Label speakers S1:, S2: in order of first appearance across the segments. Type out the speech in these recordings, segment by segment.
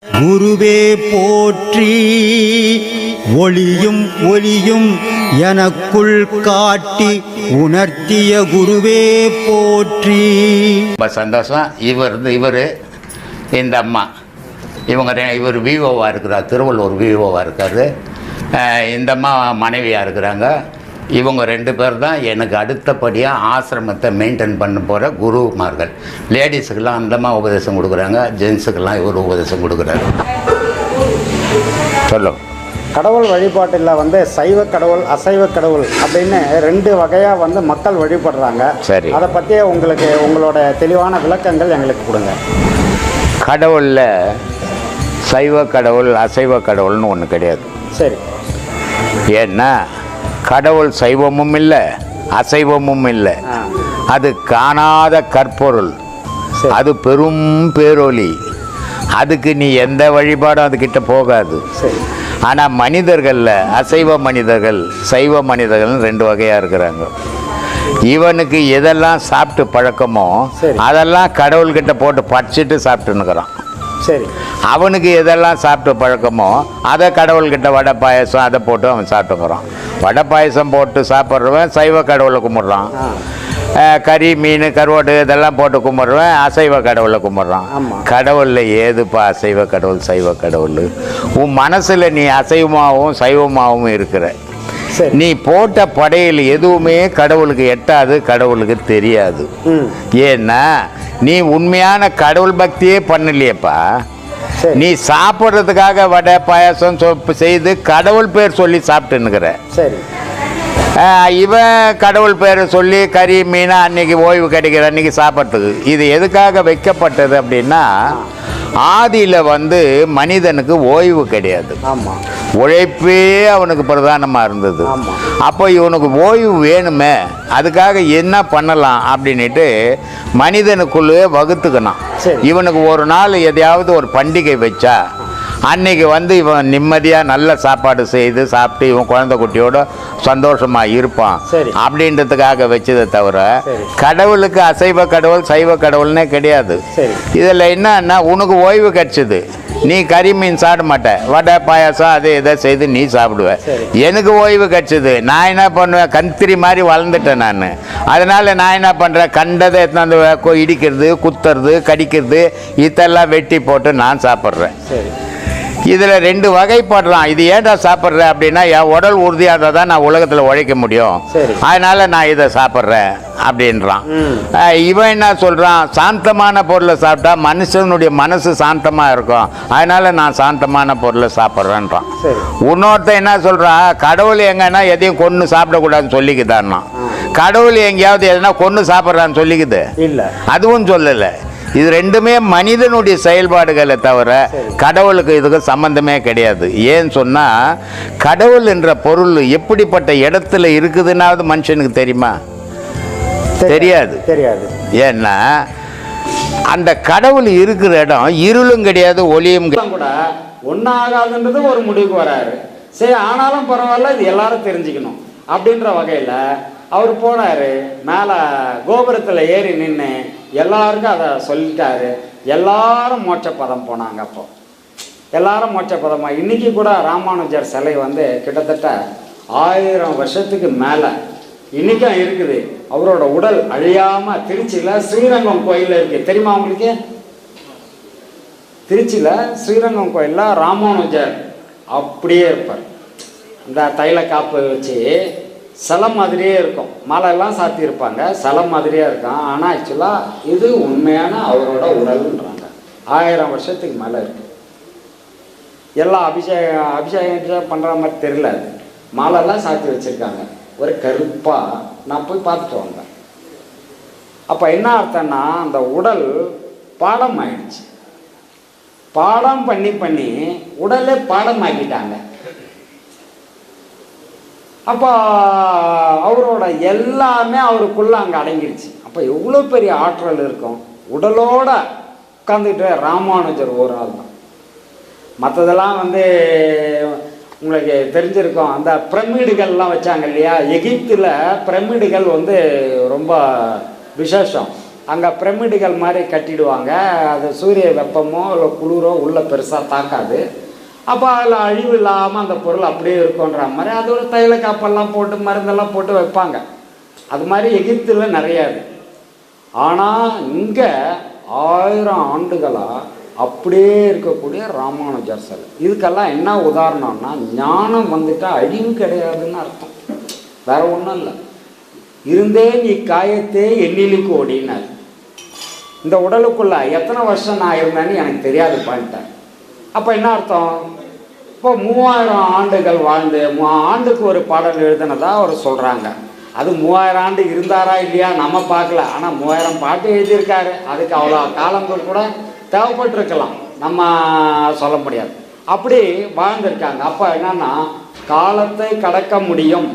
S1: குருவே போற்றி ஒளியும் ஒளியும் எனக்குள் காட்டி உணர்த்திய குருவே போற்றி.
S2: ரொம்ப சந்தோஷம். இவர் இந்த அம்மா இவர் விவோவாக இருக்கிறார், திருவள்ளூர் விவோவாக இருக்கார். இந்த அம்மா மனைவியாக இருக்கிறாங்க. இவங்க ரெண்டு பேர் தான் எனக்கு அடுத்தபடியாக ஆசிரமத்தை மெயின்டைன் பண்ண போகிற குருமார்கள். லேடிஸுக்கெல்லாம் அந்தம்மா உபதேசம் கொடுக்குறாங்க, ஜென்ஸுக்கெல்லாம் இவர் உபதேசம் கொடுக்குறாரு. சொல்லும்
S3: கடவுள் வழிபாட்டில் சைவ கடவுள் அசைவ கடவுள் அப்படின்னு ரெண்டு வகையாக மக்கள் வழிபடுறாங்க.
S2: சரி,
S3: அதை பற்றி உங்களோட தெளிவான விளக்கங்கள் எங்களுக்கு கொடுங்க.
S2: கடவுளில் சைவ கடவுள் அசைவ கடவுள்னு ஒன்று கிடையாது.
S3: சரி,
S2: ஏன்னா கடவுள் சைவமும் இல்லை அசைவமும் இல்லை. அது காணாத கற்பொருள், அது பெரும் பேரொலி. அதுக்கு நீ எந்த வழிபாடும் அதுக்கிட்ட போகாது. ஆனால் மனிதர்களில் அசைவ மனிதர்கள் சைவ மனிதர்கள் ரெண்டு வகையாக இருக்கிறாங்க. இவனுக்கு எதெல்லாம் சாப்பிட்டு பழக்கமோ அதெல்லாம் கடவுள்கிட்ட போட்டு பறிச்சிட்டு சாப்பிட்டுன்னுக்கிறான்.
S3: சரி,
S2: அவனுக்கு எதெல்லாம் சாப்பிட்டு பழக்கமோ அதை கடவுள்கிட்ட வடை பாயசம் அதை போட்டு அவன் சாப்பிட்டுக்கிறான். வடை பாயசம் போட்டு சாப்பிட்றவன் சைவ கடவுளை கும்பிட்றான். கறி மீன் கருவாடு இதெல்லாம் போட்டு கும்பிட்றவன் அசைவ கடவுளை கும்பிட்றான். கடவுளில் ஏதுப்பா அசைவ கடவுள் சைவ கடவுள்? உன் மனசில் நீ அசைவமாகவும் சைவமாகவும் இருக்கிற. நீ போட்ட படையில் எதுவுமே கடவுளுக்கு எட்டாது, கடவுளுக்கு தெரியாது. ஏன்னா நீ உண்மையான கடவுள் பக்தியே பண்ணலையேப்பா. நீ சாப்பிட்றதுக்காக வடை பாயாசம் செய்து கடவுள் பேர் சொல்லி சாப்பிட்டுன்னுக்கிற.
S3: சரி,
S2: இவன் கடவுள் பேரை சொல்லி கறி மீன் அன்னைக்கு ஓய்வு கிடைக்கிற அன்னைக்கு சாப்பிட்றதுக்கு. இது எதுக்காக வைக்கப்பட்டது அப்படின்னா, ஆதியில் மனிதனுக்கு ஓய்வு கிடையாது.
S3: ஆமாம்,
S2: உழைப்பே அவனுக்கு பிரதானமாக இருந்தது. அப்போ இவனுக்கு ஓய்வு வேணுமே, அதுக்காக என்ன பண்ணலாம் அப்படின்ட்டு மனிதனுக்குள்ளே வகுத்துக்கணும். இவனுக்கு ஒரு நாள் எதையாவது ஒரு பண்டிகை வச்சா அன்னைக்கு இவன் நிம்மதியாக நல்ல சாப்பாடு செய்து சாப்பிட்டு இவன் குழந்தை குட்டியோட சந்தோஷமாக இருப்பான் அப்படின்றதுக்காக வச்சதை தவிர கடவுளுக்கு அசைவ கடவுள் சைவ கடவுள்னே கிடையாது. இதில் என்னன்னா, உனக்கு ஓய்வு கிடைச்சிது, நீ கறி மீன் சாப்பிட மாட்ட, வடை பாயாசம் அதை இதை செய்து நீ சாப்பிடுவ. எனக்கு ஓய்வு கிடைச்சிது, நான் என்ன பண்ணுவேன், கந்திரி மாதிரி வளர்ந்துட்டேன் நான். அதனால் நான் என்ன பண்ணுறேன், கண்டதை எடுத்து இடிக்கிறது குத்துறது கடிக்கிறது இதெல்லாம் வெட்டி போட்டு நான் சாப்பிட்றேன். இதில் ரெண்டு வகைப்படுறான். இது ஏன்டா சாப்பிட்ற அப்படின்னா, என் உடல் உறுதியாக இருந்தால் தான் நான் உலகத்தில் உழைக்க முடியும், அதனால் நான் இதை சாப்பிட்றேன் அப்படின்றான். இவன் என்ன சொல்கிறான், சாந்தமான பொருளை சாப்பிட்டா மனுஷனுடைய மனசு சாந்தமாக இருக்கும், அதனால் நான் சாந்தமான பொருளை சாப்பிட்றேன்றான். இன்னொருத்தன் என்ன சொல்கிறான், கடவுள் எங்கன்னா எதையும் கொன்று சாப்பிடக்கூடாதுன்னு சொல்லிக்குதான்னா. கடவுள் எங்கேயாவது எதுனா கொன்று சாப்பிட்றான்னு சொல்லிக்குது இல்லை, அதுவும் சொல்லலை. இது ரெண்டுமே மனிதனுடைய செயல்பாடுகளை தவிர கடவுளுக்கு இதுக்கு சம்பந்தமே கிடையாது. ஏன்னு சொன்னால், கடவுள் என்ற பொருள் எப்படிப்பட்ட இடத்துல இருக்குதுன்னாவது மனுஷனுக்கு தெரியுமா? தெரியாது. ஏன்னா அந்த கடவுள் இருக்கிற இடம் இருளும் கிடையாது ஒளியும்
S3: கூட ஒன்றாகாதுன்றது ஒரு முடிவுக்கு வராரு. சரி, ஆனாலும் பரவாயில்ல, இது எல்லாரும் தெரிஞ்சுக்கணும் அப்படின்ற வகையில் அவர் போனார். மேலே கோபுரத்தில் ஏறி நின்று எல்லாருக்கும் அதை சொல்லிட்டாரு. எல்லாரும் மோட்சப்பதம் போனாங்க. அப்போ எல்லாரும் மோட்சப்பதமாக இன்றைக்கி கூட ராமானுஜர் சிலை கிட்டத்தட்ட 1000 வருஷத்துக்கு மேலே இன்றைக்கும் இருக்குது. அவரோட உடல் அழியாமல் திருச்சியில் ஸ்ரீரங்கம் கோயிலில் இருக்குது. தெரியுமா உங்களுக்கு? திருச்சியில் ஸ்ரீரங்கம் கோயிலில் ராமானுஜர் அப்படியே இருப்பார். இந்த தைல காப்பு வச்சு சிலை மாதிரியே இருக்கும், மாலையெல்லாம் சாத்தியிருப்பாங்க, சிலை மாதிரியே இருக்கும். ஆனால் ஆக்சுவலாக இது உண்மையான அவரோட உடல்ன்றாங்க. 1000 வருஷத்துக்கு மேலே இருக்கு. எல்லாம் அபிஷேகம் பண்ணுற மாதிரி தெரியல, அது மாலையெல்லாம் சாத்தி வச்சுருக்காங்க. ஒரு கருப்பாக நான் போய் பார்த்துட்டு வந்தேன். அப்போ என்ன அர்த்தம்னா, அந்த உடல் பாடம் ஆயிடுச்சு. பாடம் பண்ணி உடலே பாடம் ஆக்கிட்டாங்க. அப்போ அவரோட எல்லாமே அவருக்குள்ளே அங்கே அடங்கிடுச்சு. அப்போ எவ்வளோ பெரிய ஆற்றல் இருக்கும். உடலோட உட்காந்துக்கிட்டு ராமானுஜர் ஒரு ஆள் தான். மற்றதெல்லாம் உங்களுக்கு தெரிஞ்சிருக்கும், அந்த பிரமிடுகள்லாம் வச்சாங்க இல்லையா, எகிப்தில் பிரமிடுகள் ரொம்ப விசேஷம். அங்கே பிரமிடுகள் மாதிரி கட்டிடுவாங்க. அது சூரிய வெப்பமோ இல்லை குளிரோ உள்ளே பெருசாக தாக்காது. அப்போ அதில் அழிவு இல்லாமல் அந்த பொருள் அப்படியே இருக்குன்ற மாதிரி அது ஒரு தைல காப்பெல்லாம் போட்டு மருந்தெல்லாம் போட்டு வைப்பாங்க. அது மாதிரி எகிப்தில் நிறையா இருக்குது. ஆனால் இங்கே 1000 ஆண்டுகளாக அப்படியே இருக்கக்கூடிய ராமானுஜர் சிலை. இதுக்கெல்லாம் என்ன உதாரணம்னா, ஞானம் வந்துட்டால் அழிவு கிடையாதுன்னு அர்த்தம், வேற ஒன்றும் இல்லை. இருந்தேன் இக்காயத்தே எண்ணிலுக்கு ஓடினார். இந்த உடலுக்குள்ள எத்தனை வருஷம் நான் இருந்தேன்னு எனக்கு தெரியாது பண்ணிட்டேன். அப்போ என்ன அர்த்தம்? இப்போ 3000 ஆண்டுகள் வாழ்ந்து ஆண்டுக்கு ஒரு பாடல் எழுதினதா அவர் சொல்கிறாங்க. அது 3000 ஆண்டு இருந்தாரா இல்லையா நம்ம பார்க்கல. ஆனால் 3000 பாட்டு எழுதியிருக்காரு. அதுக்கு அவ்வளோ காலங்கள் கூட தேவைப்பட்டிருக்கலாம், நம்ம சொல்ல முடியாது. அப்படி வாழ்ந்திருக்காங்க. அப்போ என்னன்னா, காலத்தை கடக்க முடியும்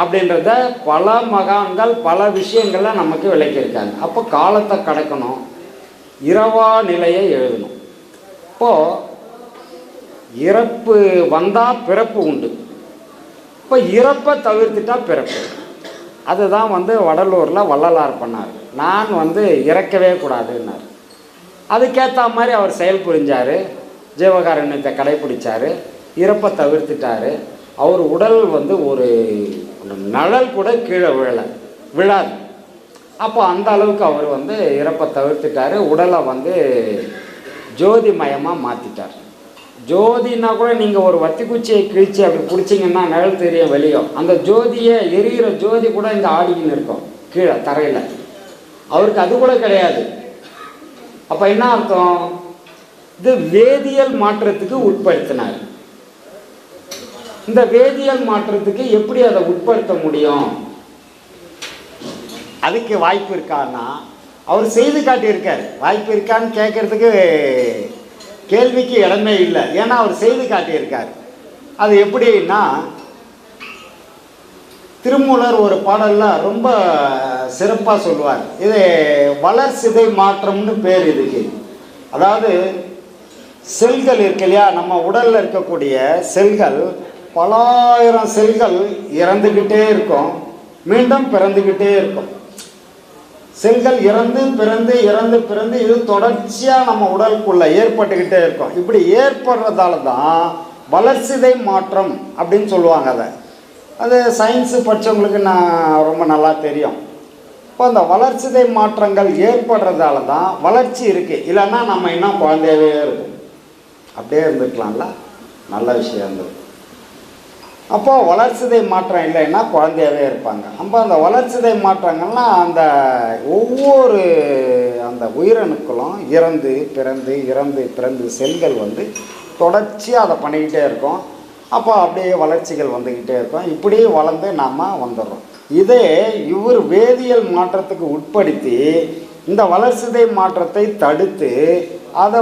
S3: அப்படின்றத பல மகான்கள் பல விஷயங்கள்ல நமக்கு விளக்கியிருக்காங்க. அப்போ காலத்தை கடக்கணும், இரவா நிலையை எழுதணும். இப்போது இறப்பு வந்தால் பிறப்பு உண்டு. இப்போ இறப்பை தவிர்த்துட்டா பிறப்பு. அதுதான் வடலூரில் வள்ளலார் பண்ணார். நான் இறக்கவே கூடாதுன்னார். அதுக்கேற்ற மாதிரி அவர் செயல் புரிஞ்சார். ஜீவகாருண்யத்தை கடைப்பிடிச்சார். இறப்பை தவிர்த்துட்டார். அவர் உடல் ஒரு நிழல் கூட கீழே விழாது. அப்போ அந்த அளவுக்கு அவர் இறப்பை தவிர்த்துட்டார். உடலை ஜோதிமயமாக மாற்றிட்டார். ஜோதினா கூட நீங்கள் ஒரு வத்திக்குச்சியை கிழிச்சு அப்படி பிடிச்சிங்கன்னா நிழல் தெரியும் வெளியே. அந்த ஜோதியை எரிகிற ஜோதி கூட இங்கே ஆடிக்கின்னு இருக்கும் கீழே தரையில். அவருக்கு அது கூட கிடையாது. அப்போ என்ன அர்த்தம்? இது வேதியியல் மாற்றத்துக்கு உட்படுத்தினார். இந்த வேதியியல் மாற்றத்துக்கு எப்படி அதை உட்படுத்த முடியும்? அதுக்கு வாய்ப்பு இருக்கான்னா அவர் செய்து காட்டியிருக்கார். வாய்ப்பு இருக்கான்னு கேட்கறதுக்கு கேள்விக்கு இடமே இல்லை. ஏன்னா அவர் செய்து காட்டியிருக்கார். அது எப்படின்னா, திருமூலர் ஒரு பாடலில் ரொம்ப சிறப்பாக சொல்லுவார். இது வளர்சிதை மாற்றம்னு பேர் இதுக்கு. அதாவது செல்கள் இருக்கு இல்லையா, நம்ம உடலில் இருக்கக்கூடிய செல்கள் பலாயிரம் செல்கள் இறந்துக்கிட்டே இருக்கும், மீண்டும் பிறந்துக்கிட்டே இருக்கும். செல்கள் இறந்து பிறந்து இறந்து பிறந்து இது தொடர்ச்சியாக நம்ம உடலுக்குள்ளே ஏற்பட்டுக்கிட்டே இருக்கும். இப்படி ஏற்படுறதால தான் வளர்சிதை மாற்றம் அப்படின்னு சொல்லுவாங்க. அது சயின்ஸு படித்தவங்களுக்கு ரொம்ப நல்லா தெரியும். இப்போ அந்த வளர்சிதை மாற்றங்கள் ஏற்படுறதால தான் வளர்ச்சி இருக்குது. இல்லைன்னா நம்ம இன்னும் குழந்தையாகவே இருக்கும். அப்படியே இருந்துக்கலாம்ல, நல்ல விஷயம் இருந்தது. அப்போது வளர்சிதை மாற்றம் இல்லைன்னா குழந்தையாகவே இருப்பாங்க. அப்போ அந்த வளர்சிதை மாற்றங்கள்லாம் அந்த ஒவ்வொரு அந்த உயிரணுக்களும் இறந்து பிறந்து இறந்து பிறந்து செல்கள் தொடர்ச்சியாக அதை பண்ணிக்கிட்டே இருக்கும். அப்போ அப்படியே வளர்ச்சிகள் வந்துக்கிட்டே இருக்கும். இப்படியே வளர்ந்து நாம் வந்துடுறோம். இதே இவர் வேதியியல் மாற்றத்துக்கு உட்படுத்தி இந்த வளர்சிதை மாற்றத்தை தடுத்து அதை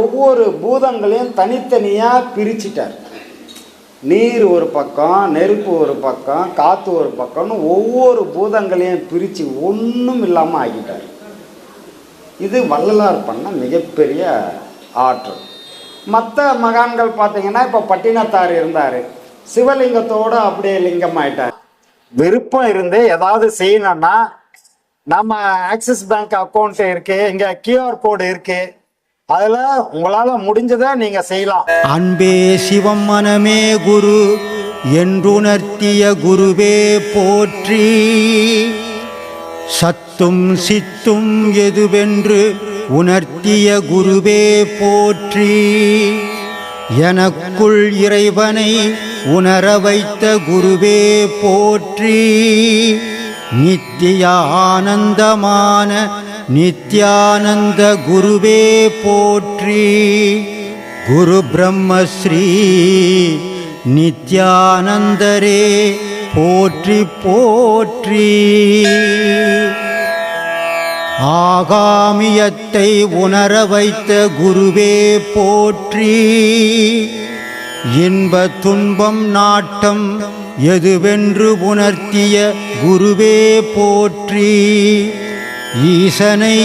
S3: ஒவ்வொரு பூதங்களையும் தனித்தனியாக பிரிச்சிட்டார். நீர் ஒரு பக்கம், நெருப்பு ஒரு பக்கம், காற்று ஒரு பக்கம்னு ஒவ்வொரு பூதங்களையும் பிரித்து ஒன்றும் இல்லாமல் ஆக்கிட்டார். இது வள்ளலார் பண்ண மிகப்பெரிய ஆற்றல். மற்ற மகான்கள் பார்த்தீங்கன்னா, இப்போ பட்டினத்தார் இருந்தார், சிவலிங்கத்தோடு அப்படியே லிங்கம் ஆயிட்டார். விருப்பம் இருந்து ஏதாவது செய்யணும்னா நம்ம ஆக்சிஸ் பேங்க் அக்கௌண்ட் இருக்கு, இங்கே QR கோடு இருக்கு, அதில் உங்களால் முடிஞ்சதை நீங்கள் செய்யலாம்.
S1: அன்பே சிவம் மனமே குரு என்றுணர்த்திய குருவே போற்றி. சத்தும் சித்தும் எதுவென்று உணர்த்திய குருவே போற்றி. எனக்குள் இறைவனை உணர வைத்த குருவே போற்றி. நித்திய ஆனந்தமான நித்யானந்த குருவே போற்றி. குரு பிரம்மஸ்ரீ நித்யானந்தரே போற்றி போற்றி. ஆகாமியத்தை உணர வைத்த குருவே போற்றி. இன்ப துன்பம் நாட்டம் எதுவென்று உணர்த்திய குருவே போற்றி. ஈசனை